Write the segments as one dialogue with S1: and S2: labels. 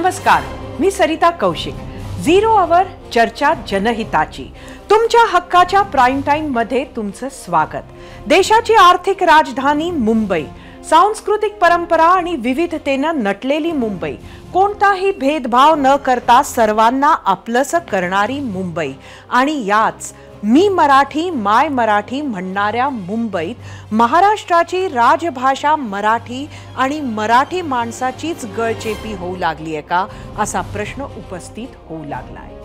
S1: नमस्कार, मी सरिता कौशिक। झिरो आवर चर्चा जनहिताची तुमच्या हक्काच्या प्राइम टाइम मध्ये तुमचं स्वागत। देशाची आर्थिक राजधानी मुंबई, सांस्कृतिक परंपरा आणि विविधतेनं नटलेली मुंबई, कोणताही भेदभाव न करता सर्वांना आपलंसं करणारी मुंबई आणि याच मी मराठी माय मराठी म्हणणाऱ्या मुंबईत महाराष्ट्राची राजभाषा मराठी आणि मराठी माणसाचीच गळचेपी होऊ लागली आहे का असा प्रश्न उपस्थित होऊ लागलाय।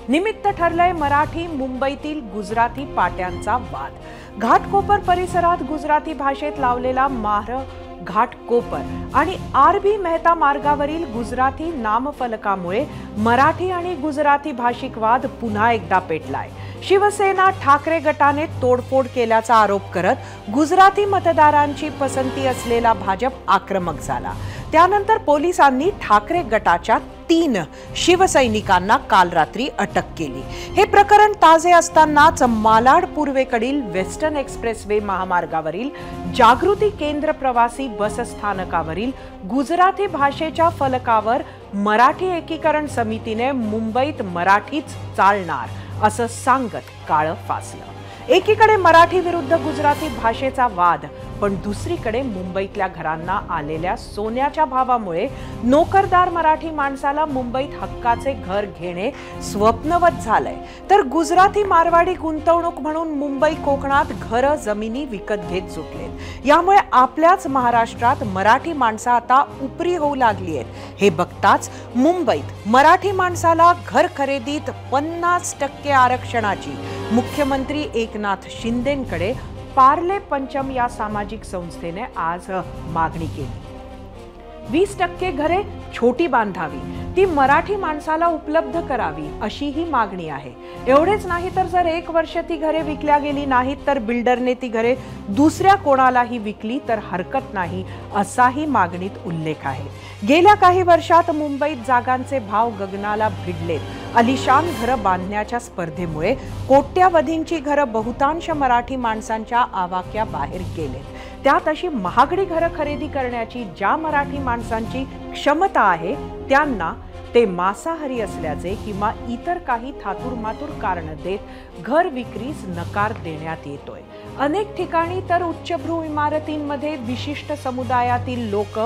S1: निमित्त ठरलंय मराठी मुंबईतील गुजराती पाट्यांचा वाद। घाटकोपर परिसरात गुजराती भाषेत लावलेला माहर घाटकोपर आणि आर.बी. मेहता मार्गावरील गुजराती नामफलकामुळे मराठी आणि गुजराती भाषिक वाद पुन्हा एकदा पेटलाय। शिवसेना ठाकरे गटाने तोडफोड केल्याचा आरोप करत गुजराती मतदारांची पसंती असलेला भाजप आक्रमक झाला। त्यानंतर पोलिसांनी ठाकरे गटाच्या 3 शिवसैनिकांना काल रात्री अटक केली। हे प्रकरण ताजे असतानाच मालाड पूर्वेकडील वेस्टर्न एक्सप्रेसवे महामार्गावरील जागृती केंद्र प्रवासी बस स्थानकावरील गुजराती भाषेच्या फलकावर मराठी एकीकरण समितीने मुंबईत मराठीच चालणार असं सांगत काळं फासलं। एकीकडे मराठी विरुद्ध गुजराती भाषेचा वाद, पण दुसरीकडे मुंबईतल्या घरांना आलेल्या सोन्याच्या भावामुळे नोकरदार मराठी माणसाला मुंबईत हक्काचे घर घेणे स्वप्नवत झालंय, तर गुजराती मारवाडी गुंतवणूक म्हणून मुंबई कोकणात घर जमिनी विकत घेत सुटलेत। यामुळे आपल्याच महाराष्ट्रात मराठी माणसं आता उपरी होऊ लागली आहेत। हे बघताच मुंबईत मराठी माणसाला घर खरेदीत 50% आरक्षणाची मुख्यमंत्री एकनाथ शिंदेंकडे पार्ले पंचम या सामाजिक संस्थेने आज मागणी केली। 20% घरे छोटी बांधावी, ती मराठी माणसाला उपलब्ध करावी अशी ही मागणी आहे। एवढेच नाही तर जर 1 वर्ष ती घरे विकल्या गेली नाहीत तर बिल्डरने ती घरे दुसऱ्या कोणालाही विकली तर हरकत नाही असाही मागणीत उल्लेख आहे। गेल्या काही वर्षात मुंबईत जागांचे भाव गगनाला भिडलेत। अलिशान घरं बांधण्याच्या स्पर्धेमुळे कोट्यावधींची घरं बहुतांश मराठी माणसांच्या आवाक्याबाहेर गेलेत। त्यात अशी महागडी घरं खरेदी करण्याची ज्या मराठी माणसांची क्षमता आहे त्यांना ते मांसाहारी असल्याचे किंवा इतर काही थातुरमातुर कारण देत घर विक्रीस नकार देण्यात येतोय। अनेक ठिकाणी तर उच्चभ्रू इमारतींमध्ये विशिष्ट समुदायातील लोक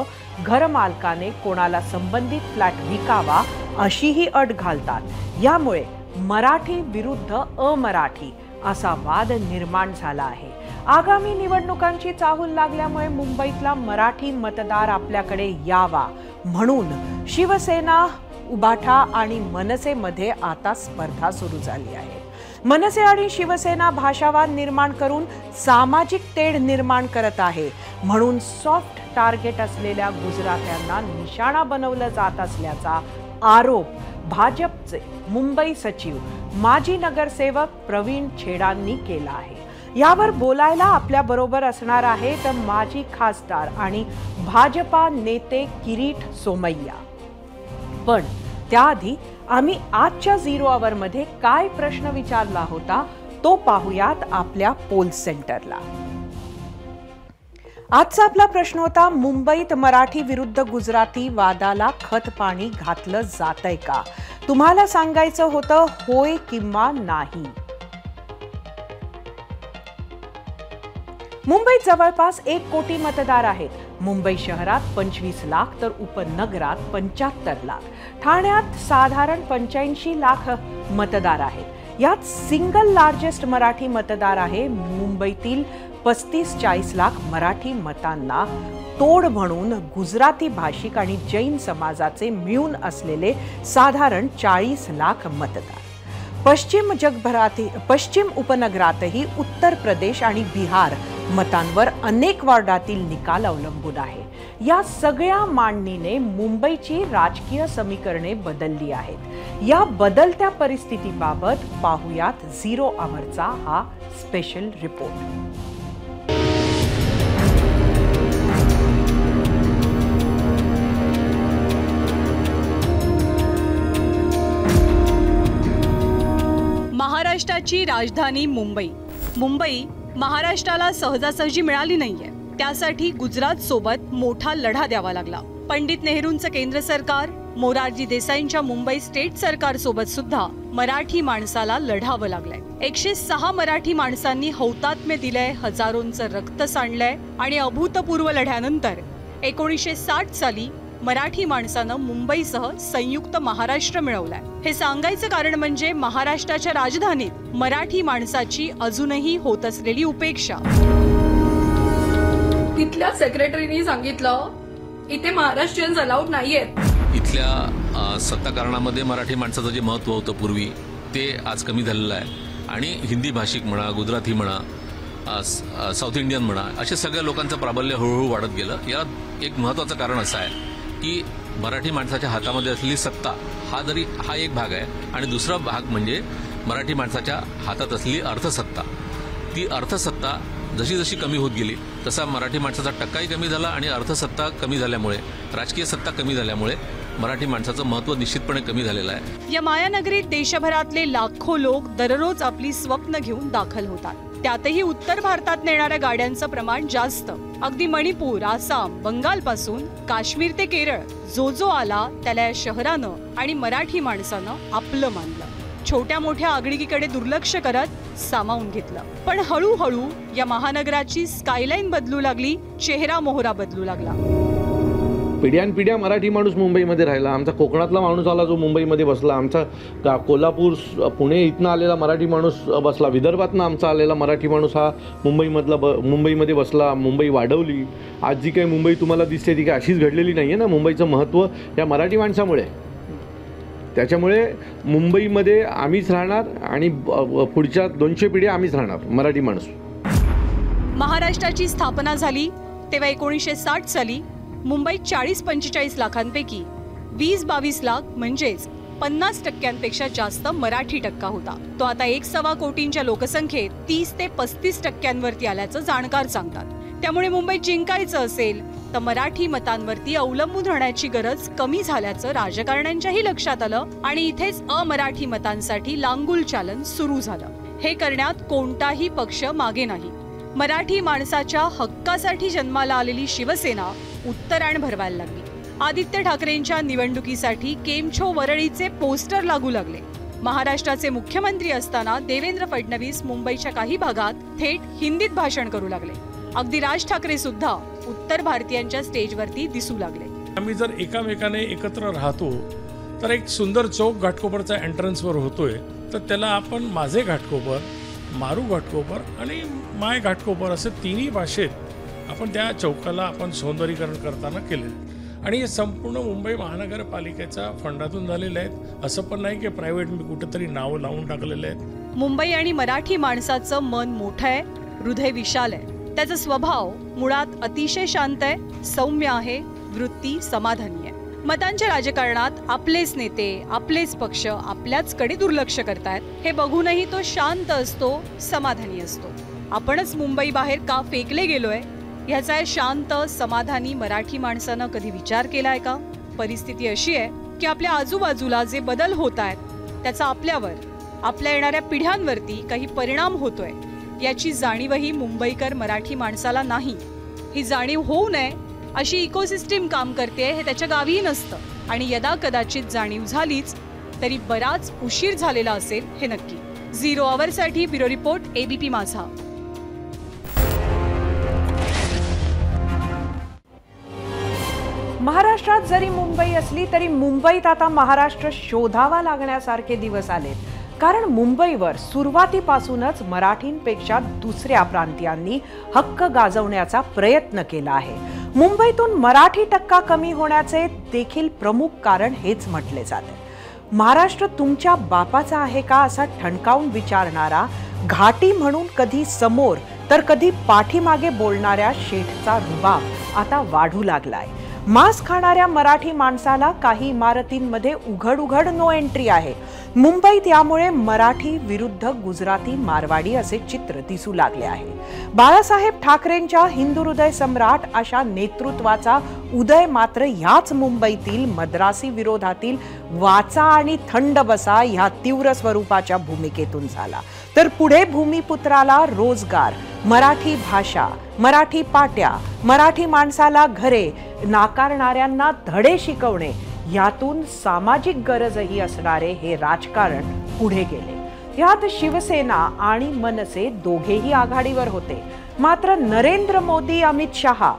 S1: घरमालकाने कोणाला संबंधित फ्लॅट विकावा अशीही अट घालतात। यामुळे मराठी विरुद्ध अमराठी असा वाद निर्माण झाला आहे। आगामी निवडणुकांची चाहूल लागल्यामुळे मुंबईतला मराठी मतदार आपल्याकडे यावा म्हणून शिवसेना, उबाठा आणि मनसेमध्ये आता स्पर्धा सुरू झाली आहे। मनसे आणि शिवसेना भाषावाद निर्माण करून सामाजिक तेढ निर्माण करत आहे म्हणून सॉफ्ट टार्गेट असलेल्या गुजरात्यांना निशाणा बनवलं जात असल्याचा आरोप भाजपचे मुंबई सचिव माजी नगरसेवक प्रवीण छेडांनी केला आहे। यावर बोलायला आपल्या बरोबर असणार आहेत माजी खासदार आणि भाजपा नेते किरीट सोमय्या। पण त्याआधी आम्ही आजच्या झिरो आवर मध्ये काय प्रश्न विचारला होता तो पाहूयात आपल्या पोल सेंटरला। आजचा आपला प्रश्न होता, मुंबईत मराठी विरुद्ध गुजराती वादाला खत पाणी घातलं जातंय का? तुम्हाला सांगायचं होतं होय किंवा नाही। मुंबईत जवळपास 1 कोटी मतदार आहेत। मुंबई शहरात 25 लाख तर उपनगरात 75 लाख, ठाण्यात साधारण 85 लाख मतदार आहेत। यात सिंगल लार्जेस्ट मराठी मतदार आहे। मुंबईतील 35-40 लाख मराठी मतांना तोड म्हणून गुजराती भाषिक आणि जैन समाजाचे मिळून असलेले साधारण 40 लाख मतदार। पश्चिम उपनगरातही उत्तर प्रदेश आणि बिहार मतांवर अनेक वार्डातील निकाल अवलंबून आहे। या सगळ्या मांडणीने मुंबईची राजकीय समीकरणे बदलली आहेत। या बदलत्या परिस्थितीबाबत पाहूयात झिरो आवरचा हा स्पेशल रिपोर्ट।
S2: महाराष्ट्राची राजधानी मुंबई। मुंबई महाराष्ट्राला सहजासहजी मिळाली नाहीये। त्यासाठी गुजरात सोबत मोठा लढा द्यावा लागला। पंडित नेहरूंचं केंद्र सरकार, मोरारजी देसाईंच्या मुंबई स्टेट सरकार सोबत सुद्धा मराठी माणसाला लढावं लागलंय. 106 मराठी माणसांनी हौतात्म्य दिलंय, हजारोंचं रक्त सांडलंय आणि अभूतपूर्व लढ्यानंतर 1960 साली मराठी माणसानं मुंबईसह संयुक्त महाराष्ट्र मिळवलाय. हे सांगायचं कारण म्हणजे महाराष्ट्राच्या राजधानीत मराठी माणसाची अजूनही होत असलेली उपेक्षा.
S3: तिथल्या सेक्रेटरीनी सांगितलं इथे महाराष्ट्रीयन्स अलाउड नाहीयेत.
S4: इथल्या सत्ताकारणामध्ये मराठी माणसाचं जे महत्त्व होतं पूर्वी ते आज कमी झालेलं आहे आणि हिंदी भाषिक म्हणा, गुजराती म्हणा, साऊथ इंडियन म्हणा, अशा सगळ्या लोकांचं प्राबल्य हळूहळू वाढत गेलं. याला एक महत्त्वाचं कारण असं आहे की मराठी माणसाच्या हातामध्ये असलेली सत्ता हा एक भाग आहे आणि दुसरा भाग म्हणजे मराठी माणसाच्या हातात असलेली अर्थसत्ता. ती अर्थसत्ता जशी जशी कमी होत गेली तसा मराठी माणसाचा टक्काही कमी झाला आणि अर्थसत्ता कमी झाल्यामुळे, राजकीय सत्ता कमी झाल्यामुळे मराठी माणसाचं महत्त्व निश्चितपणे कमी झालेलं आहे.
S2: या मायानगरीत देशभरातले लाखो लोक दररोज आपली स्वप्न घेऊन दाखल होतात. त्यातही उत्तर भारतात नेणाऱ्या गाड्यांचं प्रमाण जास्त. अगदी मणिपूर, आसाम, बंगालपासून काश्मीर ते केरळ, जो जो आला त्याला या शहरानं आणि मराठी माणसानं आपलं मानलं. छोट्या मोठ्या आगळीकीकडे दुर्लक्ष करत सामावून घेतलं. पण हळूहळू या महानगराची स्कायलाईन बदलू लागली, चेहरा मोहरा बदलू लागला.
S5: पिढ्यानपिढ्या मराठी माणूस मुंबईमध्ये राहिला. आमचा कोकणातला माणूस आला जो मुंबईमध्ये बसला, आमचा कोल्हापूर, पुणे इथनं आलेला मराठी माणूस बसला, विदर्भातनं आमचा आलेला मराठी माणूस हा मुंबईमध्ये बसला, मुंबई वाढवली. आज जी काही मुंबई तुम्हाला दिसते ती काही अशीच घडलेली नाही आहे ना. मुंबईचं महत्त्व या मराठी माणसामुळे. त्याच्यामुळे मुंबईमध्ये आम्हीच राहणार आणि पुढच्या 200 पिढ्या आम्हीच राहणार मराठी माणूस.
S2: महाराष्ट्राची स्थापना झाली तेव्हा 1960 साली मुंबईत 40-45 लाखांपैकी 20-22 लाख म्हणजेच 50% जास्त मराठी टक्का होता. तो आता 1.25 कोटींच्या लोकसंख्येत 30 ते 35% आल्याचं जाणकार सांगतात. त्यामुळे मुंबईत जिंकायचं असेल तर मराठी मतांवरती अवलंबून राहण्याची गरज कमी झाल्याचं राजकारण्यांच्याही लक्षात आलं आणि इथेच अमराठी मतांसाठी लांगुल चालन सुरू झालं. हे करण्यात कोणताही पक्ष मागे नाही. मराठी माणसाच्या हक्कासाठी जन्माला आलेली शिवसेना उत्तरायण भरवायला लागली. आदित्य ठाकरेंच्या निवडणुकीसाठी केमछो वरळीचे पोस्टर लागू लागले. महाराष्ट्राचे मुख्यमंत्री असताना देवेंद्र फडणवीस मुंबईच्या काही भागात थेट हिंदीत भाषण करू लागले. अगदी राज ठाकरे सुद्धा उत्तर भारतीयांच्या स्टेजवरती दिसू लागले.
S6: आम्ही जर एकामेकाने एकत्र राहतो तर एक सुंदर चौक घाटकोपरचा एंट्रन्सवर होतोय तर त्याला आपण माझे घाटकोपर, मारू घाटकोपर आणि माय घाटकोपर असे तिन्ही भाषेत आपण त्या चौकाला आपण सौंदर्यीकरण करताना केलेलं. आणि हे संपूर्ण मुंबई महानगरपालिकेच्या फंडातून झालेले आहेत. असं पण नाही की प्रायव्हेट मी कुठेतरी नावं लावून टाकलेले आहेत.
S2: मुंबई आणि मराठी माणसाचं मन मोठं आहे, हृदय विशाल आहे. त्याचा स्वभाव मुळात अतिशय शांत आहे, सौम्य आहे, वृत्ती समाधानी आहे. मतांच्या राजकारणात आपलेच नेते, आपलेच पक्ष आपल्याचकडे दुर्लक्ष करतायत हे बघूनही तो शांत असतो, समाधानी असतो. आपणच मुंबई बाहेर का फेकले गेलोय ह्याचा शांत समाधानी मराठी माणसानं कधी विचार केलाय का? परिस्थिती अशी आहे की आपल्या आजूबाजूला जे बदल होत आहेत त्याचा आपल्यावर, आपल्या येणाऱ्या पिढ्यांवरती काही परिणाम होतोय याची जाणीवही मुंबईकर मराठी माणसाला नाही. ही जाणीव होऊ नये अशी इकोसिस्टीम काम करते हे त्याच्या गावीही नसतं. आणि यदा कदाचित जाणीव झालीच तरी बराच उशीर झालेला असेल हे नक्की. 0 आवरसाठी ब्युरो रिपोर्ट, ABP माझा.
S1: महाराष्ट्रात जरी मुंबई असली तरी मुंबईत आता महाराष्ट्र शोधावा लागण्यासारखे दिवस आलेत. कारण मुंबईवर सुरुवातीपासूनच मराठींपेक्षा दुसऱ्या प्रांतीयांनी हक्क गाजवण्याचा प्रयत्न केला आहे. मुंबईतून मराठी टक्का कमी होण्याचे देखील प्रमुख कारण हेच म्हटले जाते. महाराष्ट्र तुमच्या बापाचा आहे का असा ठणकावून विचारणारा, घाटी म्हणून कधी समोर तर कधी पाठीमागे बोलणाऱ्या शेठचा रुबाब आता वाढू लागलाय. मांस खाणाऱ्या मराठी माणसाला काही इमारतींमध्ये उघड उघड नो एंट्री आहे. मुंबईत यामुळे मराठी विरुद्ध गुजराती, मारवाडी असे चित्र दिसू लागले आहे. बाळासाहेब ठाकरेंच्या हिंदू हृदय सम्राट अशा नेतृत्वाचा उदय मात्र ह्याच मुंबईतील मद्रासी विरोधातील वाचा आणि थंड बसा ह्या तीव्र स्वरूपाच्या भूमिकेतून झाला. तर पुढे भूमिपुत्राला रोजगार, मराठी भाषा, मराठी पाट्या, मराठी माणसाला घरे नाकारणाऱ्यांना धडे शिकवणे यातून सामाजिक गरजही असणारे हे राजकारण पुढे गेले. यात शिवसेना आणि मनसे दोघेही आघाडीवर होते. मात्र नरेंद्र मोदी, अमित शहा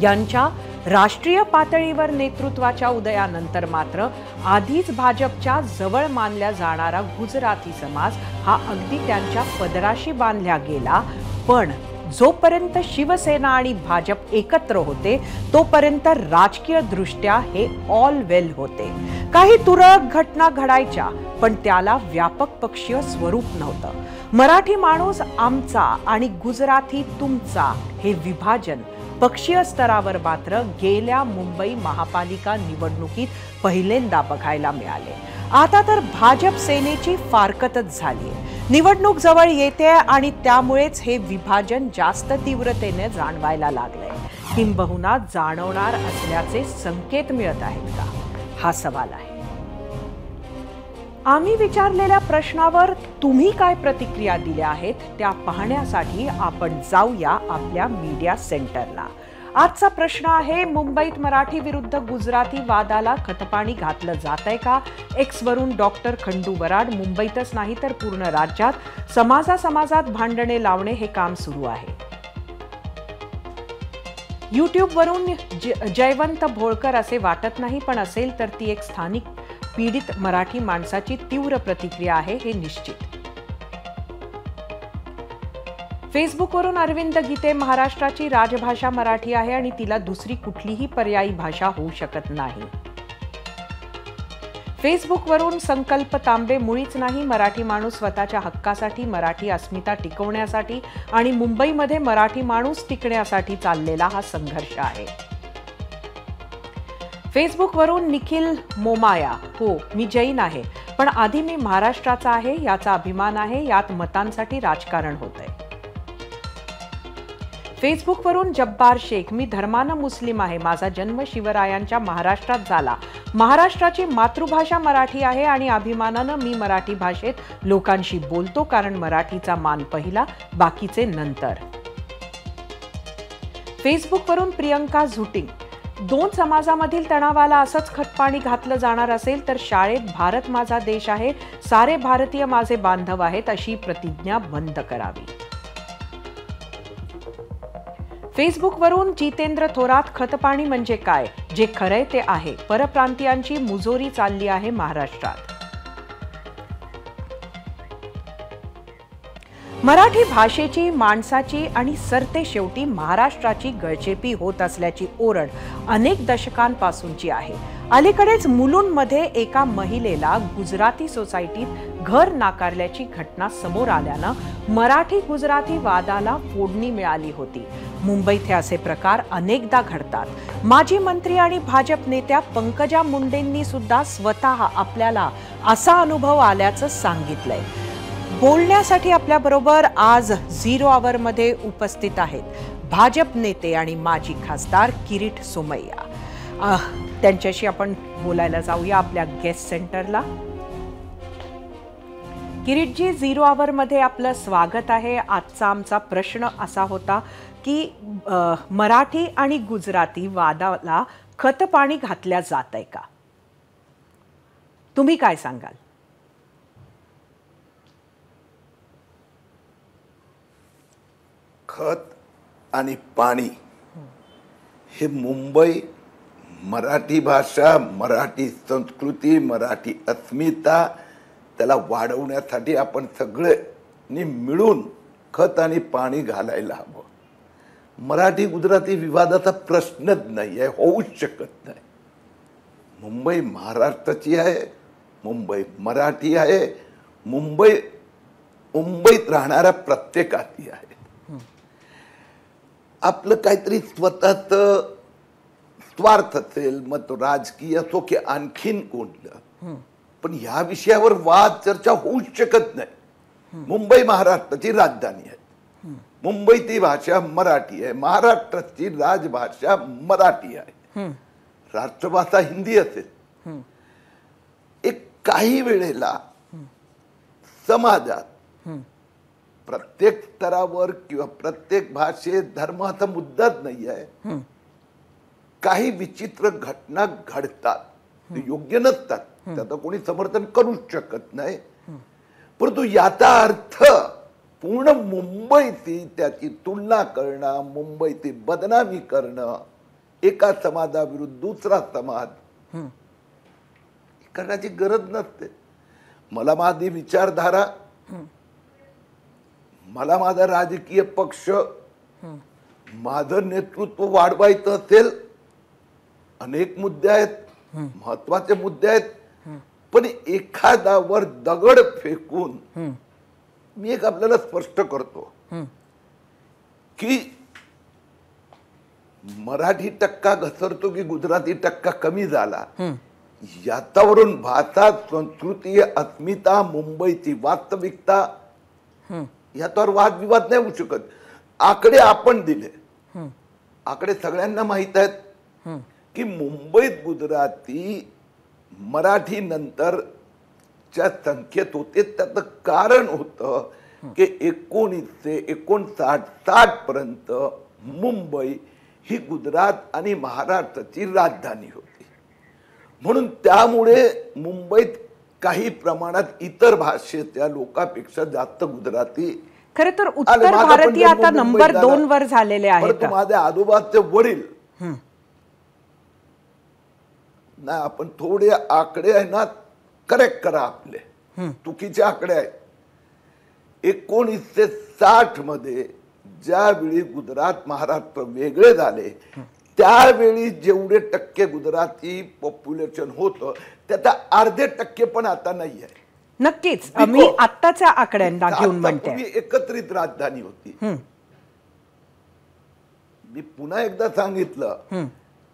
S1: यांच्या राष्ट्रीय पातळीवर नेतृत्वाच्या उदयानंतर मात्र आधीच भाजपच्या जवळ मानल्या जाणारा गुजराती समाज हा अगदी त्यांच्या पदराशी बांधला गेला. पण जोपर्यंत शिवसेना आणि भाजप एकत्र होते तोपर्यंत राजकीय दृष्ट्या हे ऑल वेल होते. काही तुरळक घटना घडायच्या, पण त्याला व्यापक पक्षीय स्वरूप नव्हतं. मराठी माणूस आमचा आणि गुजराती तुमचा हे विभाजन पक्षीय स्तरावर मात्र गेल्या मुंबई महापालिका निवडणुकीत पहिल्यांदा बघायला मिळाले. आता तर भाजप सेनेची फारकतच झाली. निवडणूक जवळ येते आणि त्यामुळेच हे विभाजन जास्त तीव्रतेने जाणवायला लागलंय. किंबहुना जाणवणार असल्याचे संकेत मिळत आहेत का, हा सवाल आहे. आम्ही विचारलेल्या प्रश्नावर तुम्ही काय प्रतिक्रिया दिल्या आहेत त्या पाहण्यासाठी आपण जाऊया आपल्या मीडिया सेंटरला. आजचा प्रश्न आहे, मुंबईत मराठी विरुद्ध गुजराती वादाला खतपाणी घातलं जातंय का? एक्स वरून डॉक्टर खंडू वराड, मुंबईतच नाही तर पूर्ण राज्यात समाजात भांडणे लावणे हे काम सुरू आहे. युट्यूब वरून जयवंत भोळकर, असे वाटत नाही, पण असेल तर ती एक स्थानिक पीडित मराठी माणसाची तीव्र प्रतिक्रिया आहे हे निश्चित. फेसबुकवरून अरविंद गीते, महाराष्ट्राची राजभाषा मराठी आहे आणि तिला दुसरी कुठलीही पर्यायी भाषा होऊ शकत नाही. फेसबुकवरून संकल्प तांबे, मुळीच नाही, मराठी माणूस स्वतःच्या हक्कासाठी, मराठी अस्मिता टिकवण्यासाठी आणि मुंबईमध्ये मराठी माणूस टिकण्यासाठी चाललेला हा संघर्ष आहे. फेसबुकवरून निखिल मोमाया, हो मी जैन आहे, पण आधी मी महाराष्ट्राचा आहे, याचा अभिमान आहे, यात मतांसाठी राजकारण होतंय. फेसबुकवरून जब्बार शेख, मी धर्मानं मुस्लिम आहे, माझा जन्म शिवरायांच्या महाराष्ट्रात झाला, महाराष्ट्राची मातृभाषा मराठी आहे आणि अभिमानानं मी मराठी भाषेत लोकांशी बोलतो, कारण मराठीचा मान पहिला, बाकीचे नंतर. फेसबुकवरून प्रियंका झुटिंग, दोन समाजामधील तणावाला असंच खतपाणी घातलं जाणार असेल तर शाळेत भारत माझा देश आहे, सारे भारतीय माझे बांधव आहेत अशी प्रतिज्ञा बंद करावी. फेसबुकवरून जितेंद्र थोरात, खतपाणी म्हणजे काय, जे खरंय ते आहे, परप्रांतीयांची मुजोरी चालली आहे महाराष्ट्रात. मराठी भाषेची, माणसाची आणि सरते शेवटी महाराष्ट्राची गळचेपी होत असल्याची ओरड अनेक दशकांपासूनची आहे. अलीकडेच मुलुंडमध्ये एका महिलेला गुजराती सोसायटीत घर नाकारल्याची घटना समोर आल्यानं मराठी गुजराती वादाला फोडणी मिळाली होती. मुंबईत हे असे प्रकार अनेकदा घडतात. माजी मंत्री आणि भाजप नेत्या पंकजा मुंडेंनी सुद्धा स्वतः आपल्याला असा अनुभव आल्याचं सांगितलंय. बोलण्यासाठी आपल्याबरोबर आज 0 आवरमध्ये उपस्थित आहेत भाजप नेते आणि माजी खासदार किरीट सोमय्या. त्यांच्याशी आपण बोलायला जाऊया आपल्या गेस्ट सेंटरला. किरीटजी, 0 आवरमध्ये आपलं स्वागत आहे. आजचा आमचा प्रश्न असा होता की मराठी आणि गुजराती वादाला खतपाणी घातल्या जात आहे का? तुम्ही काय सांगाल?
S7: खत आणि पाणी हे मुंबई, मराठी भाषा, मराठी संस्कृती, मराठी अस्मिता त्याला वाढवण्यासाठी आपण सगळ्यांनी मिळून खत आणि पाणी घालायला हवं. मराठी गुजराती विवादाचा प्रश्नच नाही आहे, होऊच शकत नाही. मुंबई महाराष्ट्राची आहे, मुंबई मराठी आहे, मुंबईत राहणाऱ्या प्रत्येकाची आहे. आपलं काहीतरी स्वतःच स्वार्थ असेल, मग तो राजकीय असो की आणखीन कोणतं, पण ह्या विषयावर वाद चर्चा होऊच शकत नाही. मुंबई महाराष्ट्राची राजधानी आहे, मुंबईची भाषा मराठी आहे, महाराष्ट्राची राजभाषा मराठी आहे, राष्ट्रभाषा हिंदी असेल. एक काही वेळेला समाजात प्रत्येक स्तरावर किंवा प्रत्येक भाषेत धर्माचा मुद्दाच नाही आहे, काही विचित्र घटना घडतात. ते योग्य नसतात, त्याचं कोणी समर्थन करूच शकत नाही. परंतु याचा अर्थ पूर्ण मुंबईची त्याची तुलना करणं, मुंबईची बदनामी करणं, एका समाजाविरुद्ध दुसरा समाज करण्याची गरज नसते. मला माझी विचारधारा, मला माझा राजकीय पक्ष, माझं नेतृत्व वाढवायचं असेल, अनेक मुद्दे आहेत, महत्वाचे मुद्दे आहेत, पण एखाद्यावर दगड फेकून मी एक आपल्याला स्पष्ट करतो की मराठी टक्का घसरतो की गुजराती टक्का कमी झाला, याच्यावरून भाषा, संस्कृती, अस्मिता, मुंबईची वास्तविकता याच्यावर वादविवाद नाही होऊ शकत. आकडे आपण दिले, आकडे सगळ्यांना माहित आहेत की मुंबईत गुजराती मराठी नंतरच्या संख्येत होते. त्याचं कारण होतं की 1959-60 पर्यंत मुंबई ही गुजरात आणि महाराष्ट्राची राजधानी होती. म्हणून त्यामुळे मुंबईत काही प्रमाणात इतर भाषेच्या लोकांपेक्षा जास्त गुजराती.
S1: खरं तर उत्तर भारतीय आता नंबर 2 वर झालेले आहेत.
S7: परंतु माझ्या आजोबाचे वडील नाही, आपण थोडे आकडे आहे ना करेक्ट करा, आपले चुकीचे आकडे आहेत. 1960 मध्ये ज्यावेळी गुजरात महाराष्ट्र वेगळे झाले त्यावेळी जेवढे टक्के गुजराती पॉप्युलेशन होतं त्याचा अर्धे टक्के पण आता नाही आहे.
S1: नक्कीच मी आत्ताच्या आकड्यांना घेऊन म्हणते.
S7: एकत्रित राजधानी होती. मी पुन्हा एकदा सांगितलं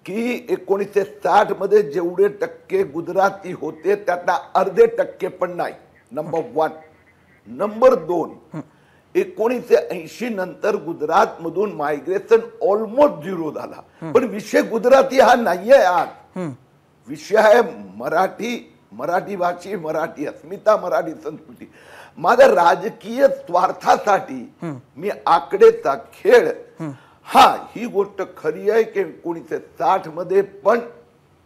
S7: की 1960 मध्ये जेवढे टक्के गुजराती होते त्यातला अर्धे टक्के पण नाही. नंबर 1. नंबर 2, 1980 नंतर गुजरात मधून मायग्रेशन ऑलमोस्ट 0 झाला. पण विषय गुजराती हा नाहीये आज. विषय आहे मराठी, मराठी भाषी, मराठी अस्मिता, मराठी संस्कृती. माझ्या राजकीय स्वार्थासाठी मी आकडेचा खेळ, हा ही गोष्ट खरी आहे की 1960 मध्ये पण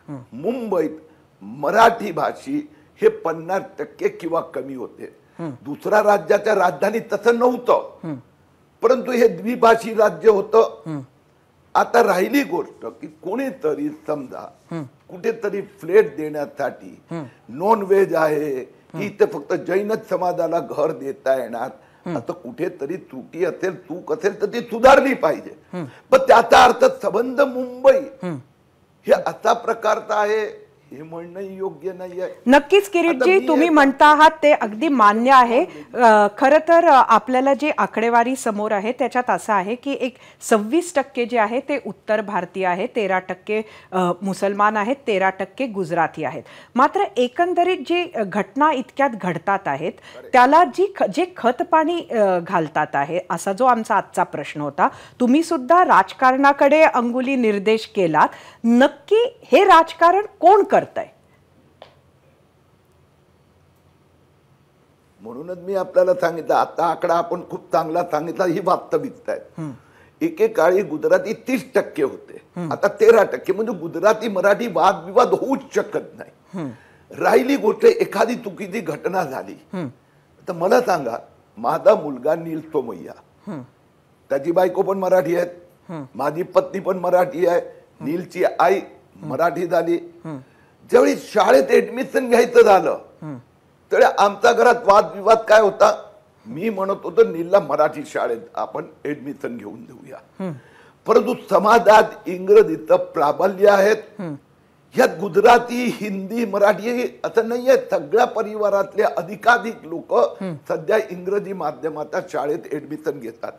S7: मुंबईत मराठी भाषी हे 50% किंवा कमी होते. दुसऱ्या राज्याच्या राजधानीत तसं नव्हतं, परंतु हे द्विभाषी राज्य होतं. आता राहिली गोष्ट की कोणीतरी समजा कुठेतरी फ्लॅट देण्यासाठी नॉन व्हेज आहे, इथे फक्त जैनच समाजाला घर देता येणार, आता कुठेतरी त्रुटी असेल, चूक असेल तर ती सुधारली पाहिजे. पण त्याचा अर्थ संबंध मुंबई हे असा प्रकारचा आहे हे म्हणणं योग्य नाही आहे.
S1: नक्कीच किरीटजी, तुम्ही म्हणता आहात ते अगदी मान्य आहे. खरं तर आपल्याला जे आकडेवारी समोर आहे त्याच्यात असं आहे की एक 26% जे आहे ते उत्तर भारतीय आहे, 13% मुसलमान आहेत, 13% गुजराती आहेत. मात्र एकंदरीत जी घटना इतक्यात घडतात आहेत त्याला जे खत पाणी घालतात आहे असा जो आमचा आजचा प्रश्न होता. तुम्ही सुद्धा राजकारणाकडे अंगुली निर्देश केलात. नक्की हे राजकारण कोण करतंय?
S7: म्हणूनच मी आपल्याला सांगितलं, आता आकडा आपण खूप चांगला सांगितला, ही वास्तविकता आहे. एकेकाळी गुजराती 30% होते, आता 13%. म्हणजे गुजराती मराठी वादविवाद होऊच शकत नाही. राहिली गोष्ट एखादी चुकीची घटना झाली तर मला सांगा, माझा मुलगा नील सोमय्या, त्याची बायको पण मराठी आहेत, माझी पत्नी पण मराठी आहे, नीलची आई मराठी झाली. ज्यावेळी शाळेत ऍडमिशन घ्यायचं झालं तर आमच्या घरात वादविवाद काय होता, मी म्हणत होतो नीलला मराठी शाळेत आपण ऍडमिशन घेऊन देऊया, परंतु समाजात इंग्रजीचं प्राबल्य आहेत, यात गुजराती, हिंदी, मराठी असं नाहीये. सगळ्या परिवारातले अधिकाधिक लोक सध्या इंग्रजी माध्यमाच्या शाळेत ऍडमिशन घेतात,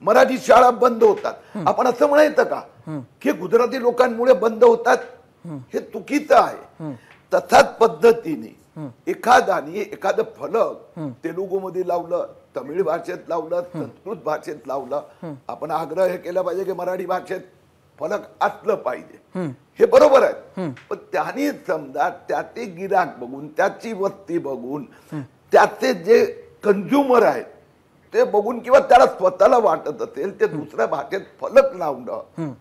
S7: मराठी शाळा बंद होतात. आपण असं म्हणायचं का की गुजराती लोकांमुळे बंद होतात? हे चुकीचं आहे. तसाच पद्धतीने एखादाने एखादं फलक तेलुगू मध्ये लावलं, तमिळ भाषेत लावलं, संस्कृत भाषेत लावलं, आपण आग्रह हे केला पाहिजे की मराठी भाषेत फलक असलं पाहिजे, हे बरोबर आहे. पण त्याने समजा त्याचे गिराक बघून, त्याची वस्ती बघून, त्याचे जे कंझ्युमर आहेत ते बघून किंवा त्याला स्वतःला वाटत असेल ते दुसऱ्या भाषेत फलक लावणं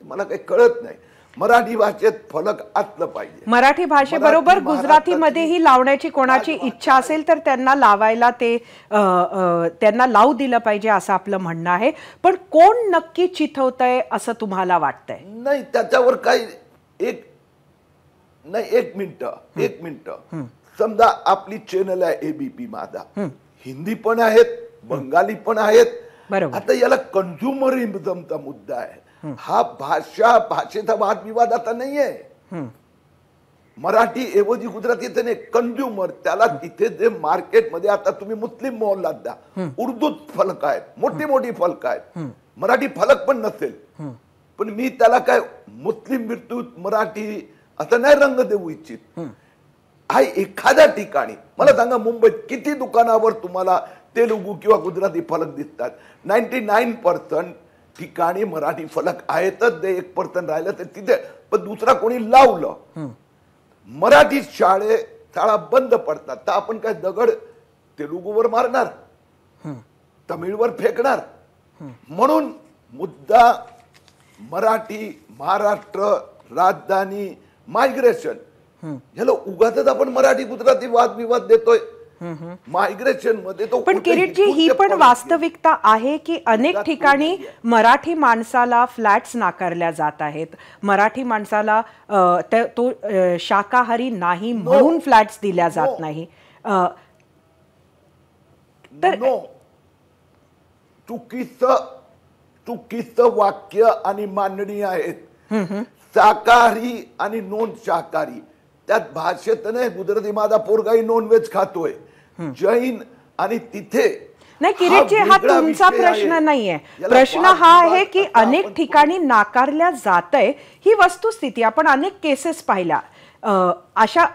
S7: मला काही कळत नाही. मराठी भाषेत फलक असलं पाहिजे.
S1: मराठी भाषेबरोबर
S7: मराठी
S1: गुजरातीमध्येही लावण्याची कोणाची इच्छा असेल तर त्यांना लावायला त्यांना लावू दिलं पाहिजे असं आपलं म्हणणं आहे. पण कोण नक्की चिथवतंय असं तुम्हाला वाटतंय?
S7: नाही, त्याच्यावर काही एक मिनिट समजा आपली चॅनल आहे एबीपी माझा, हिंदी पण आहेत, बंगाली पण आहेत.
S1: बरोबर.
S7: आता याला कंझ्युमरिझमचा मुद्दा आहे. हा भाषेचा वादविवाद आता नाहीये. मराठी ऐवजी गुजराती नाही, कंझ्युमर. त्याला तिथे जे मार्केटमध्ये आता तुम्ही मुस्लिम मोहल्लात द्या, उर्दूत फलक आहेत, मोठी मोठी फलक आहेत, मराठी फलक पण नसेल. पण मी त्याला काय मुस्लिम विरुद्ध मराठी असं नाही रंग देऊ इच्छित. हा एखाद्या ठिकाणी मला सांगा, मुंबईत किती दुकानावर तुम्हाला तेलुगू किंवा गुजराती फलक दिसतात? 99% ठिकाणी मराठी फलक आहेतच. ते 1% राहिलं तर तिथे, पण दुसरा कोणी लावलं. मराठी शाळा बंद पडतात तर आपण काय दगड तेलुगूवर मारणार, तमिळवर फेकणार? म्हणून मुद्दा मराठी, महाराष्ट्र, राजधानी, मायग्रेशन, ह्याला उगाच आपण मराठी गुजराती वादविवाद देतोय. मायग्रेशन मध्ये तो
S1: पण किरीटजी, ही पण वास्तविकता आहे की अनेक ठिकाणी मराठी माणसाला फ्लॅट्स नाकारल्या जात आहेत. मराठी माणसाला तो शाकाहारी नाही म्हणून फ्लॅट्स दिल्या जात नाही. तर
S7: चुकीचं वाक्य आणि मांडणी आहेत. शाकाहारी आणि नॉन शाकाहारी, त्यात भाषेत नाही. गुजराती माझा पोरगाही नॉनव्हेज खातोय, जैन आणि तिथे
S1: नाही. किरीटजी, हा तुमचा प्रश्न नाहीये. प्रश्न हा आहे की अनेक ठिकाणी नाकारल्या जातंय ही वस्तुस्थिती. आपण अनेक केसेस पाहिल्या.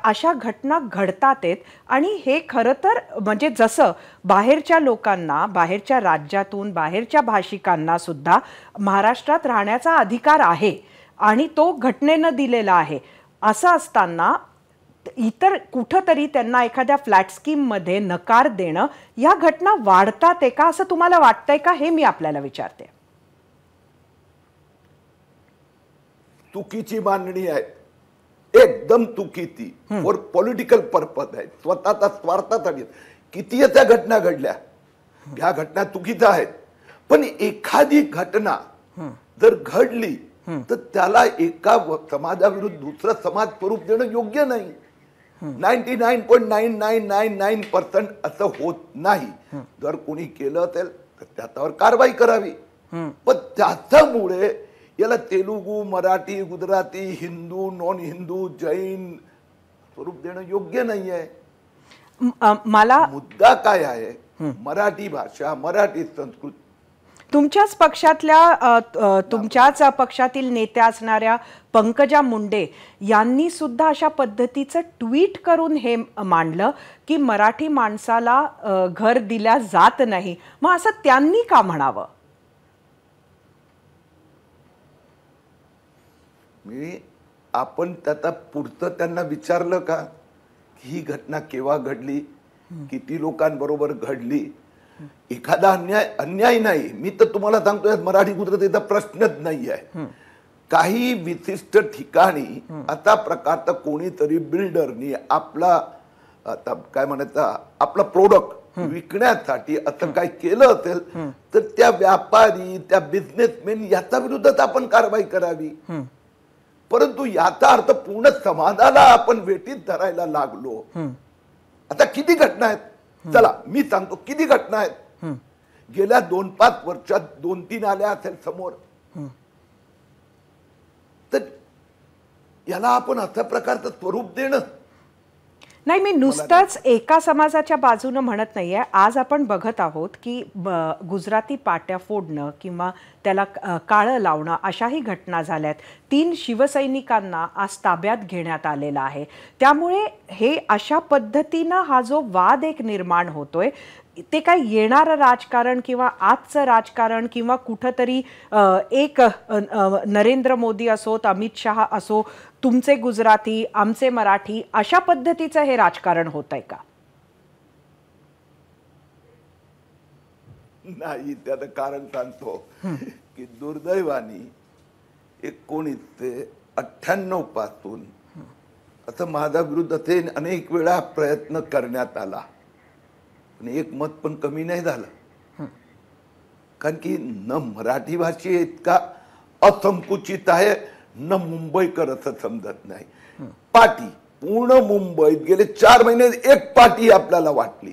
S1: अशा घटना घडतात आहेत. आणि हे खरं तर म्हणजे जसं बाहेरच्या लोकांना, बाहेरच्या राज्यातून बाहेरच्या भाषिकांना सुद्धा महाराष्ट्रात राहण्याचा अधिकार आहे आणि तो घटनेनं दिलेला आहे. असं असताना इतर कुठंतरी त्यांना एखाद्या फ्लॅट स्कीम मध्ये नकार देणं, या घटना वाढतात आहे का असं तुम्हाला वाटतंय का, हे मी आपल्याला विचारते.
S7: चुकीची मांडणी आहे, एकदम चुकीची. फॉर पॉलिटिकल पर्पज आहे, स्वतःचा स्वार्थासाठी. किती त्या घटना घडल्या, ह्या घटना चुकीच्या आहेत. पण एखादी घटना जर घडली तर त्याला एका समाजाविरुद्ध दुसरा समाज स्वरूप देणं योग्य नाही. 99.9999% असं होत नाही. जर कोणी केलं असेल तर त्याच्यावर कारवाई करावी. पण त्याच्यामुळे याला तेलुगू, मराठी, गुजराती, हिंदू, नॉन हिंदू, जैन स्वरूप देणं योग्य नाही आहे.
S1: मला
S7: मुद्दा काय आहे, मराठी भाषा, मराठी संस्कृती.
S1: तुमच्याच पक्षातील नेत्या असणाऱ्या पंकजा मुंडे यांनी सुद्धा अशा पद्धतीचं ट्विट करून हे मांडलं की मराठी माणसाला घर दिल्या जात नाही. मग असं त्यांनी का म्हणावं?
S7: आपण त्याचा पुढचं त्यांना विचारलं का, ही घटना केव्हा घडली, किती लोकांबरोबर घडली? एखादा अन्याय नाही. मी तर तुम्हाला सांगतोय, मराठी गुजरातीचा प्रश्नच नाही आहे. काही विशिष्ट ठिकाणी असा प्रकारचा कोणीतरी बिल्डरनी आपला आता काय म्हणायचं, आपला प्रोडक्ट विकण्यासाठी असं काय केलं असेल तर त्या व्यापारी, त्या बिझनेसमॅन याच्या विरोधात आपण कारवाई करावी. परंतु याचा अर्थ पूर्ण समाजाला आपण वेठीत धरायला लागलो. आता किती घटना आहेत, चला मी सांगतो किती घटना आहेत. गेल्या 2-5 वर्षात 2-3 आल्या असेल समोर. तर याला आपण अशा प्रकारचं स्वरूप देणं
S1: नाही. मी नुसतंच एका समाजाच्या बाजूनं म्हणत नाहीये. आज आपण बघत आहोत की गुजराती पाट्या फोडणं किंवा त्याला काळं लावणं अशाही घटना झाल्यात. 3 शिवसैनिकांना आज ताब्यात घेण्यात आलेला आहे. त्यामुळे हे अशा पद्धतीनं हा जो वाद एक निर्माण होतोय, ते काय येणारं राजकारण किंवा आजचं राजकारण किंवा कुठंतरी एक नरेंद्र मोदी असोत, अमित शहा असो, तुमचे गुजराती आमचे मराठी, अशा पद्धतीचं हे राजकारण होतंय का?
S7: नाही, त्याचं कारण सांगतो की दुर्दैवानी 19 98 पासून आता माझा विरुद्ध ते अनेक वेळा प्रयत्न करण्यात आला, पण एक मत पण कमी नाही झालं. कारण की न मराठी भाषी इतका असंकुचित आहे, न मुंबईकर असं समजत नाही. पाटी पूर्ण मुंबईत गेले 4 महिने एक पाटी आपल्याला वाटली.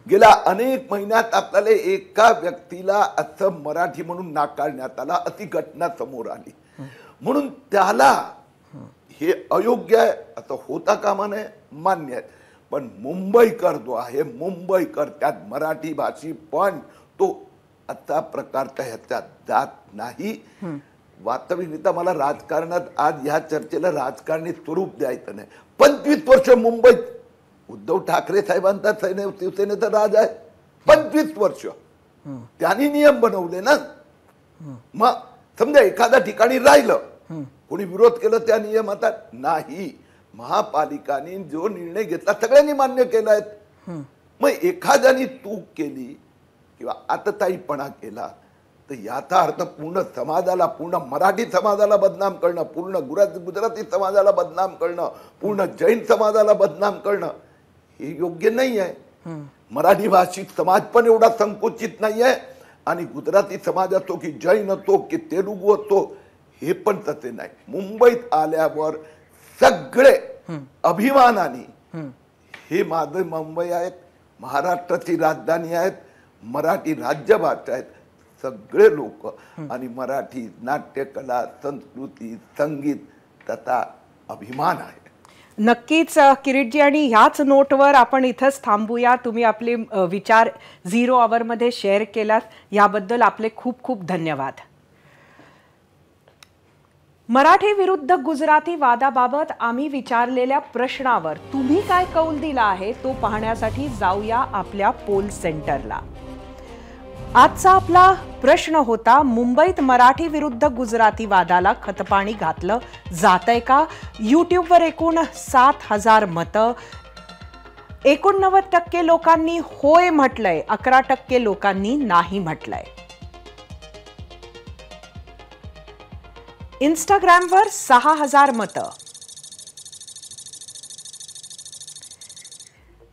S7: गेल्या अनेक महिन्यात आपल्याला एका व्यक्तीला असं मराठी म्हणून नाकारण्यात आला, अशी घटना समोर आली. म्हणून त्याला हे अयोग्य आहे असं होता कामा नये, मान्य आहे. पण मुंबईकर जो आहे, मुंबईकर त्यात मराठी भाषी पण तो असा प्रकारचा ह्याच्यात जात नाही. वास्तविकता मला राजकारणात आज ह्या चर्चेला राजकारणी स्वरूप द्यायचं नाही. 25 वर्ष मुंबईत उद्धव ठाकरे साहेबांचा शिवसेनेचा राज आहे. 25 वर्ष त्यांनी नियम बनवले ना. मग समजा एखाद्या ठिकाणी राहिलं, कोणी विरोध केला त्या नियमाचा नाही, महापालिकांनी जो निर्णय घेतला सगळ्यांनी मान्य केलाय. मग एखाद्याने चूक केली किंवा आतताईपणा केला तर याचा अर्थ पूर्ण समाजाला, पूर्ण मराठी समाजाला बदनाम करणं, पूर्ण गुजराती समाजाला बदनाम करणं, पूर्ण जैन समाजाला बदनाम करणं हे योग्य नाही आहे. मराठी भाषिक समाज पण एवढा संकुचित नाही आहे आणि गुजराती समाज असो की जैन असो की तेलुगू असो हे पण तसे नाही. मुंबईत आल्यावर सगळे अभिमानाने हे माझं मुंबई आहेत, महाराष्ट्राची राजधानी आहेत, मराठी राज्यभाषा आहेत सगळे लोक, आणि मराठी नाट्यकला, संस्कृती, संगीत त्याचा अभिमान आहे.
S1: नक्कीच किरीटजी, आणि ह्याच नोटवर आपण इथंच थांबूया. तुम्ही आपले विचार 0 आवरमध्ये शेअर केलात, याबद्दल आपले खूप खूप धन्यवाद. मराठी विरुद्ध गुजराती वादाबाबत आम्ही विचारलेल्या प्रश्नावर तुम्ही काय कौल दिला आहे तो पाहण्यासाठी जाऊया आपल्या पोल सेंटरला. आजचा आपला प्रश्न होता, मुंबईत मराठी विरुद्ध गुजराती वादाला खतपाणी घातलं जातंय का? यूट्यूबवर एकूण 7,000 मतं. 89% लोकांनी होय म्हटलंय, 11% लोकांनी नाही म्हटलंय. इंस्टाग्रामवर 6,000 मतं.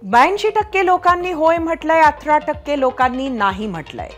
S1: 82% लोकांनी होय म्हटलंय, 18% लोकांनी नाही म्हटलंय.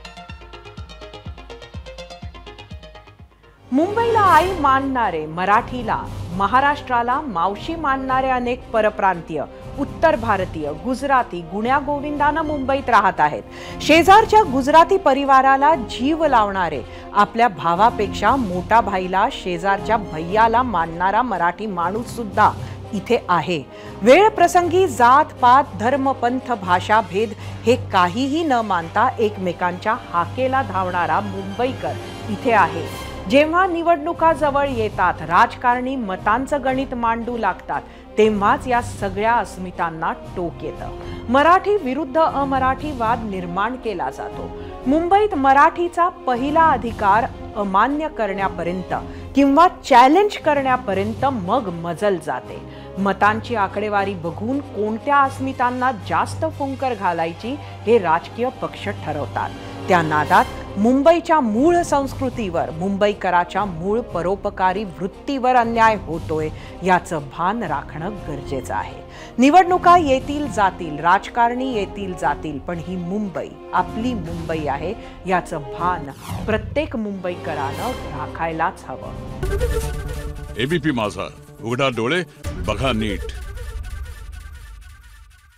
S1: मुंबईला आई मानणारे, मराठीला, महाराष्ट्राला मावशी मानणारे अनेक परप्रांतीय, उत्तर भारतीय, गुजराती गुण्यागोविंदानं मुंबईत राहत आहेत. शेजारच्या गुजराती परिवाराला जीव लावणारे, आपल्या भावापेक्षा मोठा भाईला, शेजारच्या भैयाला मानणारा मराठी माणूस सुद्धा इथे आहे. वेळ प्रसंगी जात पात, धर्म, पंथ, भाषा भेद हे काहीही न मानता एकमेकांच्या हाकेला धावणारा मुंबईकर इथे आहे. जेव्हा निवडणुका जवळ येतात, राजकारणी मतांचं गणित मांडू लागतात, तेव्हाच या सगळ्या अस्मितांना टोक येतं. मराठी विरुद्ध अमराठी वाद निर्माण केला जातो. मुंबईत मराठीचा पहिला अधिकार अमान्य करण्यापर्यंत किंवा चॅलेंज करण्यापर्यंत मग मजल जाते. मतांची आकडेवारी बघून कोणत्या अस्मितांना जास्त फुंकर घालायची हे राजकीय पक्ष ठरवतात. त्या नादात मुंबईच्या मूळ संस्कृतीवर, मुंबईकराच्या मूळ परोपकारी वृत्तीवर अन्याय होतोय याचं भान राखणं गरजेचं आहे. निवडणुका येतील जातील, राजकारणी येतील जातील, पण ही मुंबई आपली मुंबई आहे याचं भान प्रत्येक मुंबईकरानं राखायलाच हवं.
S8: एबीपी माझा, उघडा डोळे बघा नीट.